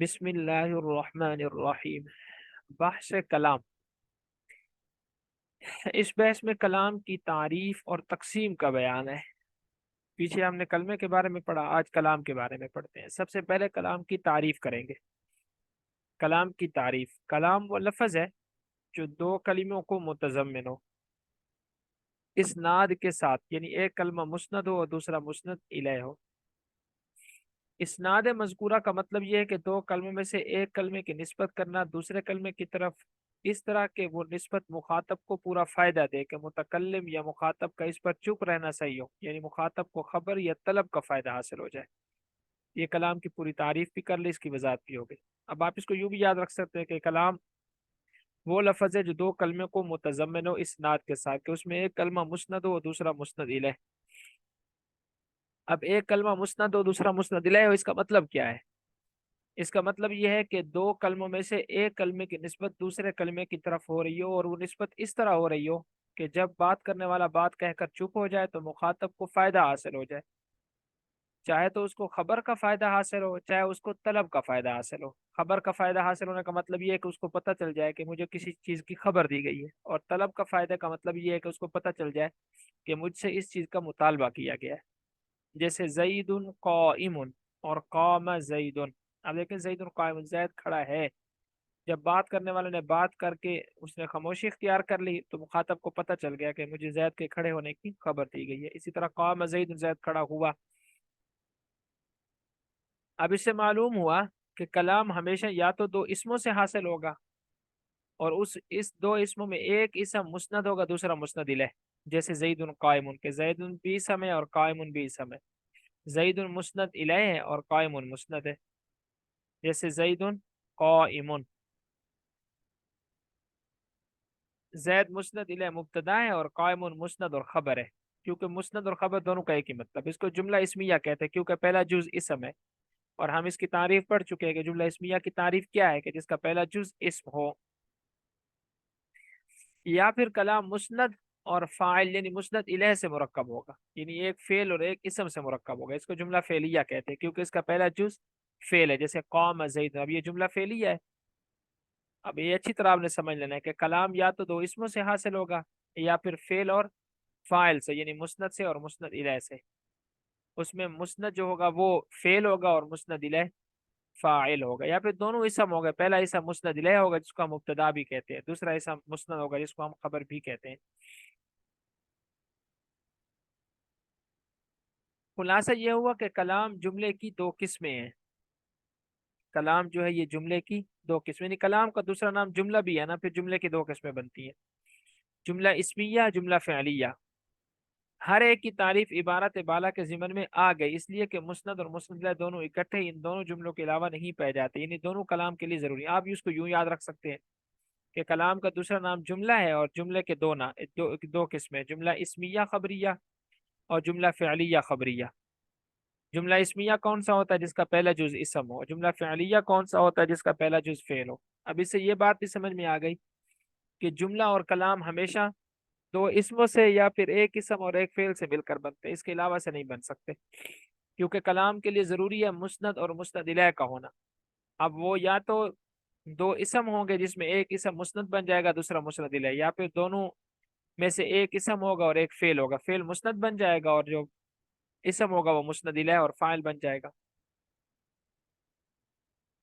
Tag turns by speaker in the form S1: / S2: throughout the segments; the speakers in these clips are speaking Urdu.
S1: بسم اللہ الرحمن الرحیم۔ بحث کلام۔ اس بحث میں کلام کی تعریف اور تقسیم کا بیان ہے۔ پیچھے ہم نے کلمے کے بارے میں پڑھا، آج کلام کے بارے میں پڑھتے ہیں۔ سب سے پہلے کلام کی تعریف کریں گے۔ کلام کی تعریف: کلام وہ لفظ ہے جو دو کلموں کو متضمن ہو، اسناد کے ساتھ، یعنی ایک کلمہ مسند ہو اور دوسرا مسند الیہ ہو۔ اسناد مذکورہ کا مطلب یہ ہے کہ دو کلموں میں سے ایک کلمے کی نسبت کرنا دوسرے کلمے کی طرف اس طرح کہ وہ نسبت مخاطب کو پورا فائدہ دے، کہ متکلم یا مخاطب کا اس پر چپ رہنا صحیح ہو، یعنی مخاطب کو خبر یا طلب کا فائدہ حاصل ہو جائے۔ یہ کلام کی پوری تعریف بھی کر لی، اس کی وضاحت بھی ہو گئی۔ اب آپ اس کو یوں بھی یاد رکھ سکتے ہیں کہ کلام وہ لفظ ہے جو دو کلمے کو متضمن ہو اسناد کے ساتھ، کہ اس میں ایک کلمہ مسند ہو اور دوسرا مسند الیہ۔ اب ایک کلمہ مسند ہو دوسرا مسند الیہ ہو، اس کا مطلب کیا ہے؟ اس کا مطلب یہ ہے کہ دو کلموں میں سے ایک کلمے کی نسبت دوسرے کلمے کی طرف ہو رہی ہو، اور وہ نسبت اس طرح ہو رہی ہو کہ جب بات کرنے والا بات کہہ کر چپ ہو جائے تو مخاطب کو فائدہ حاصل ہو جائے، چاہے تو اس کو خبر کا فائدہ حاصل ہو، چاہے اس کو طلب کا فائدہ حاصل ہو۔ خبر کا فائدہ حاصل ہونے کا مطلب یہ ہے کہ اس کو پتہ چل جائے کہ مجھے کسی چیز کی خبر دی گئی ہے، اور طلب کا فائدہ کا مطلب یہ ہے کہ اس کو پتہ چل جائے کہ مجھ سے اس چیز کا مطالبہ کیا گیا ہے۔ جیسے زید قائم اور قام زید۔ اب دیکھیں زید قائم، زید کھڑا ہے۔ جب بات کرنے والے نے بات کر کے اس نے خاموشی اختیار کر لی تو مخاطب کو پتہ چل گیا کہ مجھے زید کے کھڑے ہونے کی خبر دی گئی ہے۔ اسی طرح قام زید، زید کھڑا ہوا۔ اب اس سے معلوم ہوا کہ کلام ہمیشہ یا تو دو اسموں سے حاصل ہوگا، اور اس دو اسموں میں ایک اسم مسند ہوگا دوسرا مسند الیہ۔ جیسے زید قائم، کہ زید بھی اسم ہے اور قائم بھی اسم ہے۔ زید مسند الیہ ہے اور قائم مسند ہے۔ جیسے زید قائم، زید مسند الیہ مبتدا ہے اور قائم مسند اور خبر ہے، کیونکہ مسند اور خبر دونوں کا ایک ہی مطلب۔ اس کو جملہ اسمیہ کہتے ہیں کیونکہ پہلا جز اسم ہے، اور ہم اس کی تعریف پڑھ چکے ہیں کہ جملہ اسمیہ کی تعریف کیا ہے، کہ جس کا پہلا جز اسم ہو۔ یا پھر کلام مسند اور فاعل یعنی مسند الیہ سے مرکب ہوگا، یعنی ایک فعل اور ایک اسم سے مرکب ہوگا، اس کو جملہ فعلیہ کہتے ہیں کیونکہ اس کا پہلا جز فعل ہے۔ جیسے قام زید، اب یہ جملہ فعلیہ ہے۔ اب یہ اچھی طرح آپ نے سمجھ لینا ہے کہ کلام یا تو دو اسموں سے حاصل ہوگا یا پھر فعل اور فاعل سے، یعنی مسند سے اور مسند الیہ سے۔ اس میں مسند جو ہوگا وہ فعل ہوگا اور مسند الیہ فاعل ہوگا، یا پھر دونوں اسم ہوگا۔ پہلا اسم مسند الیہ ہوگا جس کو ہم مبتدا بھی کہتے ہیں، دوسرا اسم مسند ہوگا جس کو ہم خبر بھی کہتے ہیں۔ خلاصہ یہ ہوا کہ کلام جملے کی دو قسمیں ہیں۔ کلام جو ہے یہ جملے کی دو قسمیں، یعنی کلام کا دوسرا نام جملہ بھی ہے نا، پھر جملے کی دو قسمیں بنتی ہیں: جملہ اسمیہ، جملہ فعلیہ۔ ہر ایک کی تعریف عبارت بالا کے ضمن میں آ گئی، اس لیے کہ مسند اور مسند الیہ دونوں اکٹھے ان دونوں جملوں کے علاوہ نہیں پائے جاتے، یعنی دونوں کلام کے لیے ضروری ہیں۔ آپ اس کو یوں یاد رکھ سکتے ہیں کہ کلام کا دوسرا نام جملہ ہے، اور جملے کے دو قسمیں: جملہ اسمیہ خبریہ اور جملہ فعلیہ خبریہ۔ جملہ اسمیہ کون سا ہوتا ہے؟ جس کا پہلا جز اسم ہو۔ جملہ فعلیہ کون سا ہوتا ہے؟ جس کا پہلا جز فعل ہو۔ اب اس سے یہ بات بھی سمجھ میں آ گئی کہ جملہ اور کلام ہمیشہ دو اسموں سے یا پھر ایک اسم اور ایک فعل سے مل کر بنتے ہیں، اس کے علاوہ سے نہیں بن سکتے، کیونکہ کلام کے لیے ضروری ہے مسند اور مسند الیہ کا ہونا۔ اب وہ یا تو دو اسم ہوں گے جس میں ایک اسم مسند بن جائے گا دوسرا مسند الیہ، یا پھر دونوں میں سے ایک اسم ہوگا اور ایک فعل ہوگا، فعل مسند بن جائے گا اور جو اسم ہوگا وہ مسند الیہ اور فاعل بن جائے گا۔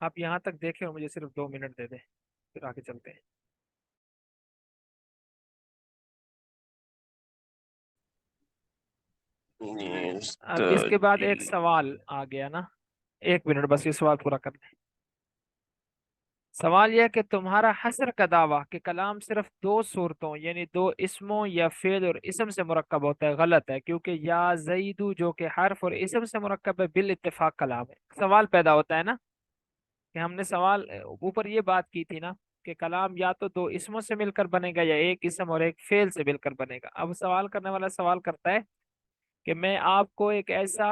S1: آپ یہاں تک دیکھیں اور مجھے صرف 2 منٹ دے دیں، پھر آگے چلتے ہیں۔ اب اس کے بعد ایک سوال آ گیا نا، 1 منٹ بس یہ سوال پورا کر لیں۔ سوال یہ ہے کہ تمہارا حصر کا دعویٰ کہ کلام صرف دو صورتوں یعنی دو اسموں یا فعل اور اسم سے مرکب ہوتا ہے غلط ہے، کیونکہ یا زیدو جو کہ حرف اور اسم سے مرکب ہے بالاتفاق کلام ہے۔ سوال پیدا ہوتا ہے نا کہ ہم نے سوال اوپر یہ بات کی تھی نا کہ کلام یا تو دو اسموں سے مل کر بنے گا یا ایک اسم اور ایک فعل سے مل کر بنے گا۔ اب سوال کرنے والا سوال کرتا ہے کہ میں آپ کو ایک ایسا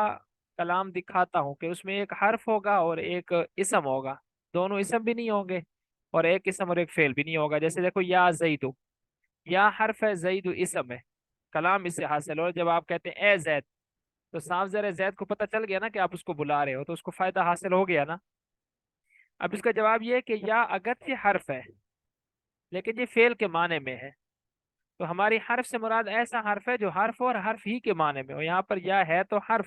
S1: کلام دکھاتا ہوں کہ اس میں ایک حرف ہوگا اور ایک اسم ہوگا، دونوں اسم بھی نہیں ہوں گے اور ایک اسم اور ایک فعل بھی نہیں ہوگا۔ جیسے دیکھو یا زیدو، یا حرف ہے، زیدو اسم ہے، کلام اس سے حاصل ہو۔ جب آپ کہتے ہیں اے زید تو صاف ظاہر ہے زید کو پتہ چل گیا نا کہ آپ اس کو بلا رہے ہو، تو اس کو فائدہ حاصل ہو گیا نا۔ اب اس کا جواب یہ ہے کہ یا اگرچہ حرف ہے لیکن یہ فعل کے معنی میں ہے، تو ہماری حرف سے مراد ایسا حرف ہے جو حرف اور حرف ہی کے معنی میں ہو۔ یہاں پر یا ہے تو حرف،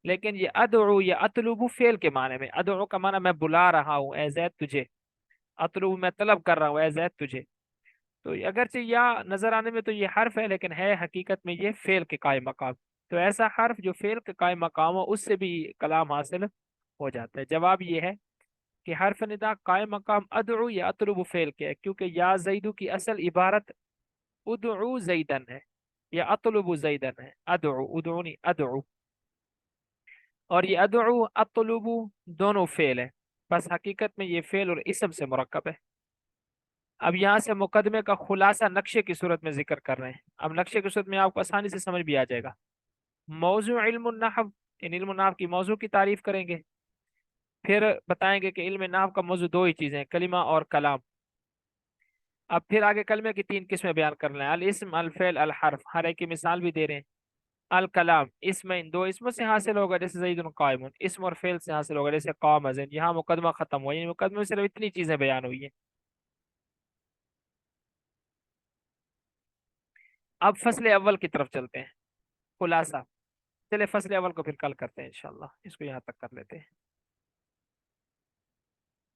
S1: لیکن یہ ادعو یا اطلب فعل کے معنی میں۔ ادعو کا معنی میں بلا رہا ہوں اے زید تجھے، اطلب میں طلب کر رہا ہوں اے زید تجھے۔ تو اگرچہ یا نظر آنے میں تو یہ حرف ہے، لیکن ہے حقیقت میں یہ فعل کے قائم مقام۔ تو ایسا حرف جو فعل کے قائم مقام ہو اس سے بھی کلام حاصل ہو جاتا ہے۔ جواب یہ ہے کہ حرف ندا قائم مقام ادعو یا اطلب فعل کے ہے، کیونکہ یا زیدو کی اصل عبارت ادعو زیدن ہے یا اطلب زیدن ہے، ادعو ادعونی ادعو، اور یہ ادعو اطلب دونوں فعل ہے، بس حقیقت میں یہ فعل اور اسم سے مرکب ہے۔ اب یہاں سے مقدمے کا خلاصہ نقشے کی صورت میں ذکر کر رہے ہیں۔ اب نقشے کی صورت میں آپ کو آسانی سے سمجھ بھی آ جائے گا۔ موضوع علم النحو، ان علم النحو کی موضوع کی تعریف کریں گے، پھر بتائیں گے کہ علم نحو کا موضوع دو ہی چیزیں ہیں، کلمہ اور کلام۔ اب پھر آگے کلمے کی تین قسمیں بیان کر رہے ہیں، الاسم الفعل الحرف، ہر ایک کی مثال بھی دے رہے ہیں۔ الکلام اسم ان دو اسموں سے حاصل ہوگا جیسے زید قائم، اسم اور فعل سے حاصل ہوگا جیسے قام زید۔ یہاں مقدمہ ختم ہوا، یعنی مقدمے میں صرف اتنی چیزیں بیان ہوئی ہیں۔ اب فصل اول کی طرف چلتے ہیں، خلاصہ۔ چلے فصل اول کو پھر کل کرتے ہیں انشاءاللہ، اس کو یہاں تک کر لیتے ہیں۔